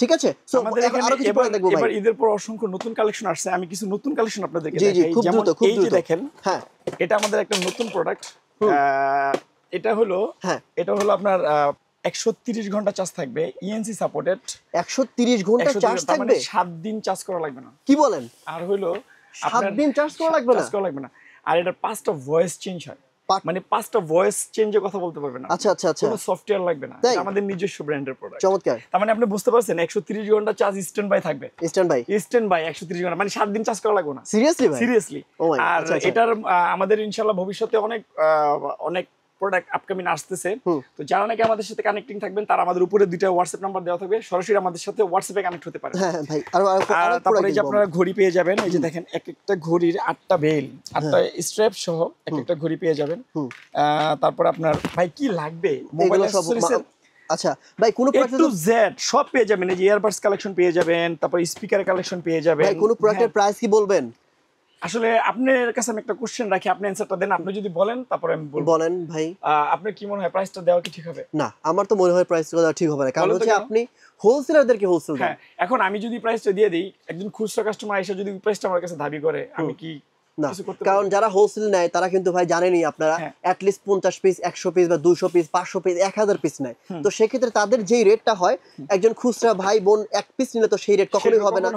ঠিক আছে? সো আরো কিছু প্রোডাক্ট দেখবো ভাই। এবার ঈদের পর অসংখ্য নতুন কালেকশন আসছে, আমি কিছু নতুন কালেকশন আপনাদেরকে জি জি, দেখাই। খুব যেমন দ্রুত খুব এই যে দ্রুত দেখেন, হ্যাঁ এটা আমাদের একটা নতুন প্রোডাক্ট। এটা হ্যাঁ হলো আপনার 130 ঘন্টা চার্জ থাকবে, ইএনসি সাপোর্টেড। 130 ঘন্টা চার্জ থাকবে, 7 দিন চার্জ করা লাগবে না। কি বলেন? আর হলো 7 দিন চার্জ করা লাগবে না? চার্জ করা লাগবে না। আর এটার 5টা ভয়েস চেঞ্জ হয়, পাঁচ- মানে 5টা ভয়েস চেঞ্জে কথা বলতে পারবেন। আচ্ছা আচ্ছা আচ্ছা, কোনো সফটওয়্যার লাগবে না, তাই? এটা আমাদের নিজস্ব ব্র্যান্ডের প্রোডাক্ট। চমৎকার। তার মানে আপনি বুঝতে পারছেন 130 ঘন্টা চার্জ স্ট্যান্ড বাই থাকবে। Stand by? স্ট্যান্ড বাই 130 ঘন্টা, মানে 7 দিন চার্জ করা লাগবে না। সিরিয়াসলি ভাই? সিরিয়াসলি। ও মাই গড, আর আচ্ছা আচ্ছা। এটার আমাদের ইনশাআল্লাহ ভবিষ্যতে অনেক প্রোডাক্ট আপকামিং আসতেছে। তো যারা নাকি আমাদের সাথে কানেক্টিং থাকবেন, তারা আমাদের উপরে 2টা হোয়াটসঅ্যাপ নাম্বার দেওয়া থাকবে, সরাসরি আমাদের সাথে হোয়াটসঅ্যাপে কানেক্ট হতে পারে। হ্যাঁ হ্যাঁ ভাই, আর আর তারপরে এই যে আপনারা ঘড়ি পেয়ে যাবেন, এই যে দেখেন এক একটা ঘড়ির 8টা বেল, 8টা স্ট্র্যাপ সহ এক একটা ঘড়ি পেয়ে যাবেন। তারপর আপনার ভাই কি লাগবে মোবাইল অ্যাকসেসরিজের, আচ্ছা ভাই কোন A to Z সব পেয়ে যাবেন। এই যে ইয়ারবাডস কালেকশন পেয়ে যাবেন, তারপর স্পিকার কালেকশন পেয়ে যাবেন। ভাই কোন প্রোডাক্টের প্রাইস কি বলবেন? আসলে আপনার কাছে আমি একটা কোশ্চেন রাখি, আপনি অ্যানসারটা দেন। আপনি যদি বলেন তারপরে আমি বলবো। বলেন ভাই। আপনার কি মনে হয় প্রাইসটা দেওয়া কি ঠিক হবে? না, আমার তো মনে হয় প্রাইস দেওয়া ঠিক হবে না, কারণ হচ্ছে আপনি হোলসেলারদেরকে হোলসেল দেন। হ্যাঁ, এখন আমি যদি প্রাইসটা দিয়ে দেই, একজন খুচরা কাস্টমার এসে যদি প্রাইসটা আমার কাছে দাবি করে, আমি কি না, কিছু করতে কারণ পারবো? যারা হোলসেল নেয় তারা কিন্তু ভাই জানেনই আপনারা হ্যাঁ। অ্যাট লিস্ট 50 পিস 100 পিস বা 200 পিস 500 পিস 1000 পিস নেয়। তো সেক্ষেত্রে তাদের যেই রেটটা হয়, একজন খুচরা ভাই বোন এক পিস নিলে তো সেই রেট কখনোই হবে না।